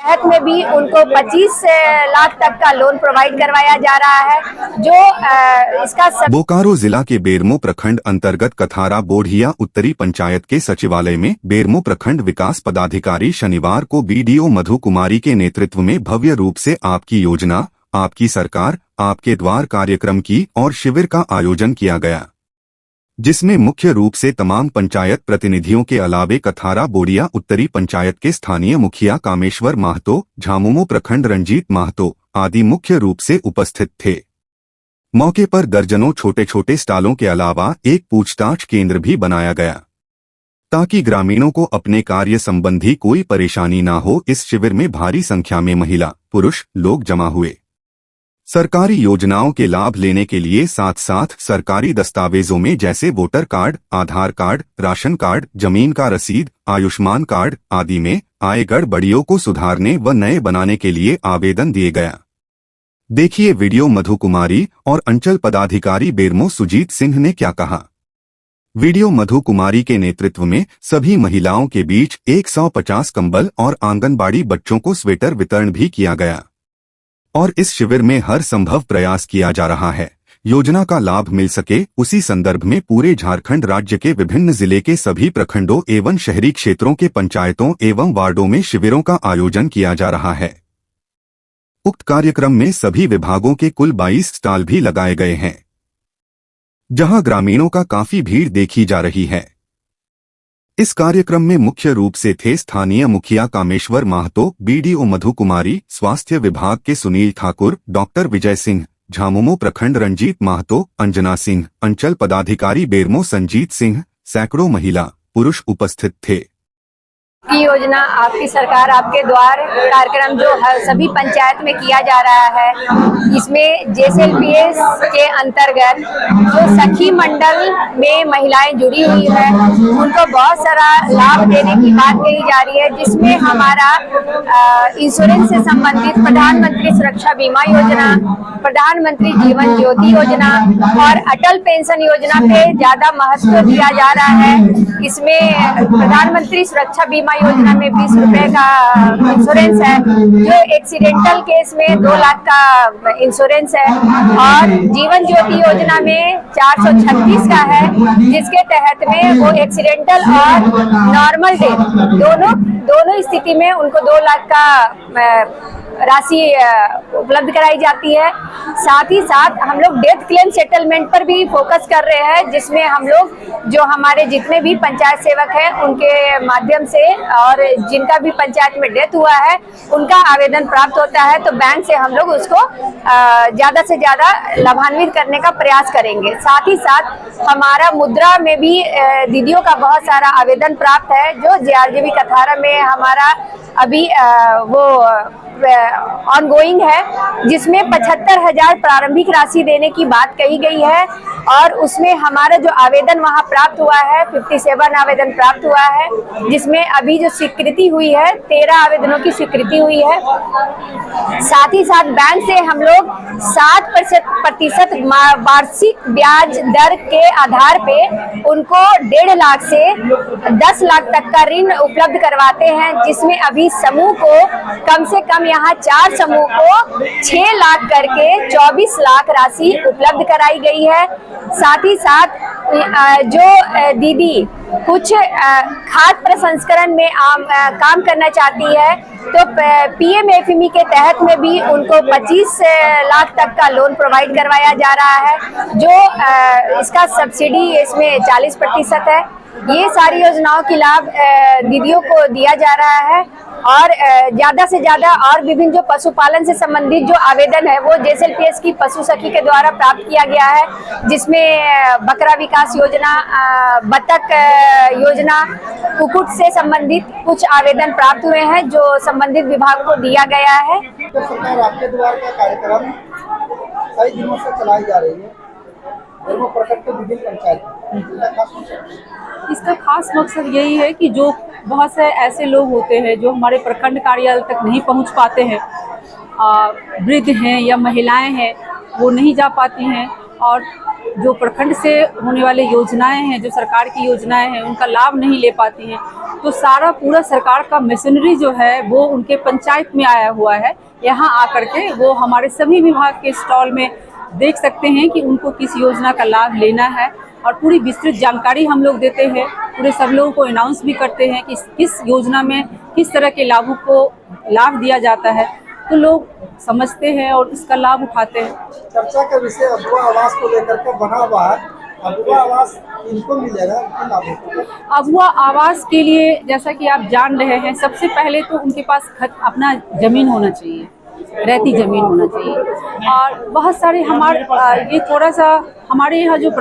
तहत में भी उनको 25 लाख तक का लोन प्रोवाइड करवाया जा रहा है। जो इसका बोकारो जिला के बेरमो प्रखंड अंतर्गत कथारा बोढ़िया उत्तरी पंचायत के सचिवालय में बेरमो प्रखंड विकास पदाधिकारी शनिवार को बीडीओ मधु कुमारी के नेतृत्व में भव्य रूप से आपकी योजना, आपकी सरकार, आपके द्वार कार्यक्रम की और शिविर का आयोजन किया गया, जिसमें मुख्य रूप से तमाम पंचायत प्रतिनिधियों के अलावे कथारा बोड़िया उत्तरी पंचायत के स्थानीय मुखिया कामेश्वर महतो, झामुमो प्रखंड रंजीत महतो आदि मुख्य रूप से उपस्थित थे। मौके पर दर्जनों छोटे छोटे स्टालों के अलावा एक पूछताछ केंद्र भी बनाया गया, ताकि ग्रामीणों को अपने कार्य संबंधी कोई परेशानी न हो। इस शिविर में भारी संख्या में महिला, पुरुष लोग जमा हुए। सरकारी योजनाओं के लाभ लेने के लिए साथ साथ सरकारी दस्तावेजों में जैसे वोटर कार्ड, आधार कार्ड, राशन कार्ड, जमीन का रसीद, आयुष्मान कार्ड आदि में आए गड़बड़ियों को सुधारने व नए बनाने के लिए आवेदन दिए गया। देखिए वीडियो मधु कुमारी और अंचल पदाधिकारी बेरमो सुजीत सिंह ने क्या कहा। वीडियो मधु कुमारी के नेतृत्व में सभी महिलाओं के बीच 150 कंबल और आंगनबाड़ी बच्चों को स्वेटर वितरण भी किया गया और इस शिविर में हर संभव प्रयास किया जा रहा है योजना का लाभ मिल सके। उसी संदर्भ में पूरे झारखंड राज्य के विभिन्न जिले के सभी प्रखंडों एवं शहरी क्षेत्रों के पंचायतों एवं वार्डों में शिविरों का आयोजन किया जा रहा है। उक्त कार्यक्रम में सभी विभागों के कुल 22 स्टॉल भी लगाए गए हैं, जहां ग्रामीणों का काफी भीड़ देखी जा रही है। इस कार्यक्रम में मुख्य रूप से थे स्थानीय मुखिया कामेश्वर महतो, बीडीओ मधु कुमारी, स्वास्थ्य विभाग के सुनील ठाकुर, डॉक्टर विजय सिंह, झामुमो प्रखंड रंजीत महतो, अंजना सिंह, अंचल पदाधिकारी बेरमो संजीत सिंह, सैकड़ों महिला पुरुष उपस्थित थे। की योजना आपकी सरकार आपके द्वार कार्यक्रम जो हर सभी पंचायत में किया जा रहा है, इसमें जेएसएलपीएस के अंतर्गत जो सखी मंडल में महिलाएं जुड़ी हुई है उनको बहुत सारा लाभ देने की बात कही जा रही है, जिसमें हमारा इंश्योरेंस से संबंधित प्रधानमंत्री सुरक्षा बीमा योजना, प्रधानमंत्री जीवन ज्योति योजना और अटल पेंशन योजना पे ज्यादा महत्व दिया जा रहा है। इसमें प्रधानमंत्री सुरक्षा बीमा योजना में 20 रुपए का इंश्योरेंस है, जो एक्सीडेंटल केस में 2 लाख का इंश्योरेंस है, और जीवन ज्योति योजना में 436 का है, जिसके तहत में वो एक्सीडेंटल और नॉर्मल डेथ दोनों स्थिति में उनको 2 लाख का राशि उपलब्ध कराई जाती है। साथ ही साथ हम लोग डेथ क्लेम सेटलमेंट पर भी फोकस कर रहे हैं, जिसमें हम लोग जो हमारे जितने भी पंचायत सेवक हैं उनके माध्यम से और जिनका भी पंचायत में डेथ हुआ है उनका आवेदन प्राप्त होता है, तो बैंक से हम लोग उसको ज्यादा से ज्यादा लाभान्वित करने का प्रयास करेंगे। साथ ही साथ हमारा मुद्रा में भी दीदियों का बहुत सारा आवेदन प्राप्त है, जो जेआरजीबी कथारा में हमारा अभी वो ऑनगोइंग है, जिसमें 75,000 प्रारंभिक राशि देने की बात कही गई है, और उसमें हमारा जो आवेदन वहां प्राप्त हुआ है 57 आवेदन प्राप्त हुआ है, जिसमें अभी जो स्वीकृति हुई है 13 आवेदनों की स्वीकृति हुई है। साथ ही साथ बैंक से हम लोग 7% वार्षिक ब्याज दर के आधार पे उनको 1.5 लाख से 10 लाख तक का ऋण उपलब्ध करवाते हैं, जिसमें अभी समूह को कम से कम यहाँ 4 समूह को 6 लाख करके 24 लाख राशि उपलब्ध कराई गई है। साथ ही साथ जो दीदी कुछ खाद्य प्रसंस्करण में काम करना चाहती है, तो पीएमएफएमई के तहत में भी उनको 25 लाख तक का लोन प्रोवाइड करवाया जा रहा है, जो इसका सब्सिडी इसमें 40% है। ये सारी योजनाओं की लाभ दीदियों को दिया जा रहा है, और ज्यादा से ज्यादा और विभिन्न जो पशुपालन से संबंधित जो आवेदन है वो जेएसएलपीएस की पशु सखी के द्वारा प्राप्त किया गया है, जिसमें बकरा विकास योजना, बतख योजना, कुक्कुट से संबंधित कुछ आवेदन प्राप्त हुए हैं, जो संबंधित विभाग को दिया गया है। तो सरकार आपके द्वार का कार्यक्रम कई दिनों से चलाई जा रही है, प्रखंड के विभिन्न पंचायत, इसका खास मकसद यही है कि जो बहुत से ऐसे लोग होते हैं जो हमारे प्रखंड कार्यालय तक नहीं पहुंच पाते हैं, वृद्ध हैं या महिलाएं हैं, वो नहीं जा पाती हैं, और जो प्रखंड से होने वाले योजनाएं हैं, जो सरकार की योजनाएं हैं, उनका लाभ नहीं ले पाती हैं, तो सारा पूरा सरकार का मशीनरी जो है वो उनके पंचायत में आया हुआ है। यहाँ आकर के वो हमारे सभी विभाग के स्टॉल में देख सकते हैं कि उनको किस योजना का लाभ लेना है, और पूरी विस्तृत जानकारी हम लोग देते हैं। पूरे सब लोगों को अनाउंस भी करते हैं कि किस योजना में किस तरह के लाभों को लाभ दिया जाता है, तो लोग समझते हैं और इसका लाभ उठाते हैं। चर्चा का विषय अबुआ आवास को लेकर के बना हुआ है। अबुआ आवास इनको मिलेगा, इनके लाभों को। अबुआ आवास के लिए जैसा कि आप जान रहे हैं, सबसे पहले तो उनके पास अपना जमीन होना चाहिए, रहती जमीन होना चाहिए। और बहुत सारे ये थोड़ा सा हमारे यहाँ जो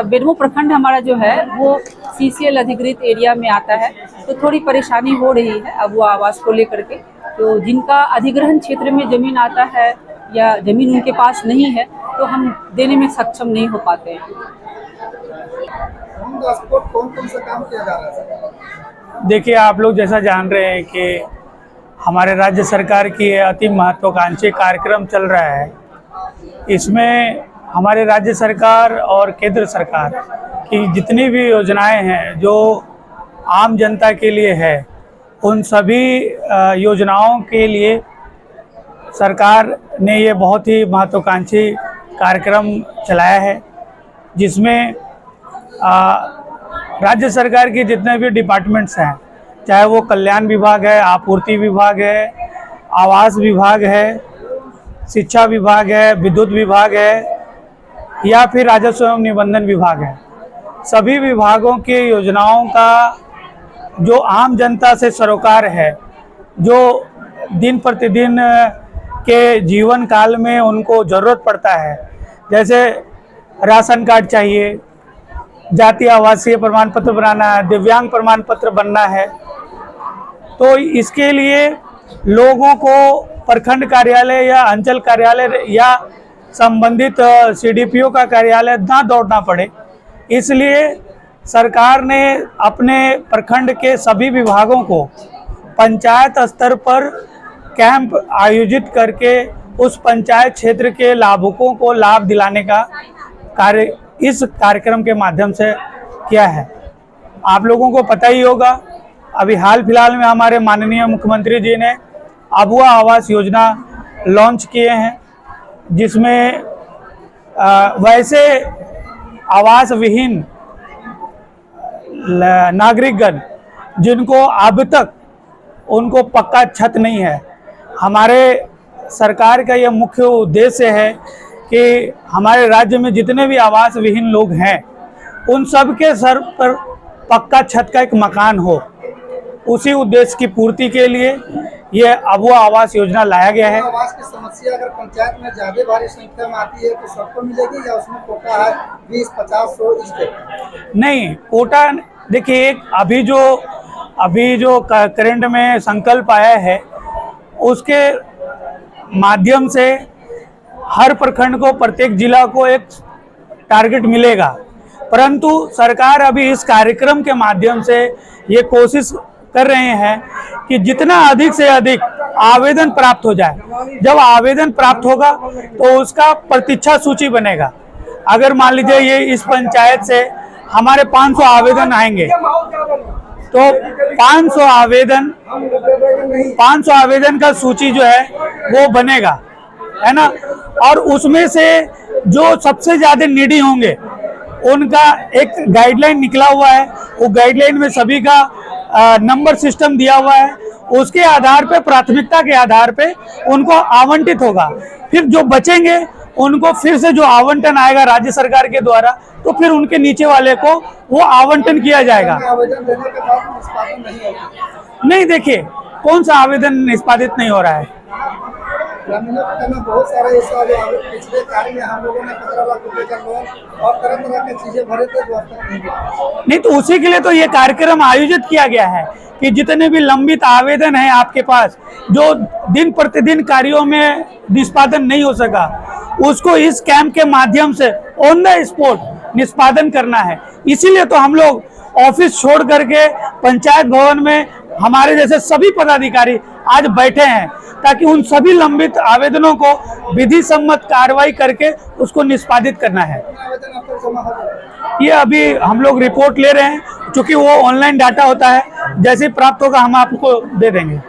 बेरमो प्रखंड हमारा जो है वो CCL अधिकृत एरिया में आता है, तो थोड़ी परेशानी हो रही है अबुआ आवास को लेकर के। तो जिनका अधिग्रहण क्षेत्र में ज़मीन आता है या ज़मीन उनके पास नहीं है, तो हम देने में सक्षम नहीं हो पाते हैं। कौन सा काम किया जा रहा है? देखिए, आप लोग जैसा जान रहे हैं कि हमारे राज्य सरकार की अति महत्वाकांक्षी कार्यक्रम चल रहा है। इसमें हमारे राज्य सरकार और केंद्र सरकार की जितनी भी योजनाएं हैं जो आम जनता के लिए है, उन सभी योजनाओं के लिए सरकार ने ये बहुत ही महत्वाकांक्षी कार्यक्रम चलाया है, जिसमें राज्य सरकार के जितने भी डिपार्टमेंट्स हैं, चाहे वो कल्याण विभाग है, आपूर्ति विभाग है, आवास विभाग है, शिक्षा विभाग है, विद्युत विभाग है, या फिर राजस्व एवं निबंधन विभाग है, सभी विभागों के योजनाओं का जो आम जनता से सरोकार है, जो दिन प्रतिदिन के जीवन काल में उनको ज़रूरत पड़ता है, जैसे राशन कार्ड चाहिए, जातीय आवासीय प्रमाण पत्र बनाना है, दिव्यांग प्रमाण पत्र बनना है, तो इसके लिए लोगों को प्रखंड कार्यालय या अंचल कार्यालय या संबंधित CDPO का कार्यालय ना दौड़ना पड़े, इसलिए सरकार ने अपने प्रखंड के सभी विभागों को पंचायत स्तर पर कैंप आयोजित करके उस पंचायत क्षेत्र के लाभुकों को लाभ दिलाने का कार्य इस कार्यक्रम के माध्यम से किया है। आप लोगों को पता ही होगा, अभी हाल फिलहाल में हमारे माननीय मुख्यमंत्री जी ने अबुआ आवास योजना लॉन्च किए हैं, जिसमें वैसे आवास विहीन नागरिकगण जिनको अब तक उनको पक्का छत नहीं है, हमारे सरकार का यह मुख्य उद्देश्य है कि हमारे राज्य में जितने भी आवास विहीन लोग हैं, उन सब के सर पर पक्का छत का एक मकान हो। उसी उद्देश्य की पूर्ति के लिए ये अबुआ आवास योजना लाया गया है। आवास की समस्या अगर पंचायत में ज्यादा भारी संख्या में आती है तो सबको मिलेगी या उसमें कोटा है 20, 50, 100 इस टाइप? नहीं, कोटा देखिए, एक अभी जो करंट में संकल्प आया है, उसके माध्यम से हर प्रखंड को, प्रत्येक जिला को एक टारगेट मिलेगा, परंतु सरकार अभी इस कार्यक्रम के माध्यम से ये कोशिश कर रहे हैं कि जितना अधिक से अधिक आवेदन प्राप्त हो जाए। जब आवेदन प्राप्त होगा तो उसका प्रतीक्षा सूची बनेगा। अगर मान लीजिए ये इस पंचायत से हमारे 500 आवेदन आएंगे, तो 500 आवेदन का सूची जो है वो बनेगा, है ना, और उसमें से जो सबसे ज्यादा नीडी होंगे उनका एक गाइडलाइन निकला हुआ है। वो गाइडलाइन में सभी का नंबर सिस्टम दिया हुआ है, उसके आधार पे, प्राथमिकता के आधार पे उनको आवंटित होगा। फिर जो बचेंगे उनको फिर से जो आवंटन आएगा राज्य सरकार के द्वारा, तो फिर उनके नीचे वाले को वो आवंटन किया जाएगा। आवेदन देने के बाद निष्पादन नहीं होगा? नहीं, देखिए, कौन सा आवेदन निष्पादित नहीं हो रहा है? ग्रामीणों का कहना बहुत सारा ऐसा पिछले कार्य में हम लोगों ने 15 लाख रुपए का लोन और तरह तरह की चीजें भरे थे जो अब तक नहीं मिले। नहीं, तो उसी के लिए तो ये कार्यक्रम आयोजित किया गया है कि जितने भी लंबित आवेदन हैं आपके पास, जो दिन प्रतिदिन कार्यों में निष्पादन नहीं हो सका, उसको इस कैंप के माध्यम से ऑन द स्पॉट निष्पादन करना है। इसीलिए तो हम लोग ऑफिस छोड़ करके पंचायत भवन में हमारे जैसे सभी पदाधिकारी आज बैठे हैं, ताकि उन सभी लंबित आवेदनों को विधि सम्मत कार्रवाई करके उसको निष्पादित करना है। आवेदन आपको जमा हो जाएगा? ये अभी हम लोग रिपोर्ट ले रहे हैं, क्योंकि वो ऑनलाइन डाटा होता है, जैसे ही प्राप्त होगा हम आपको दे देंगे।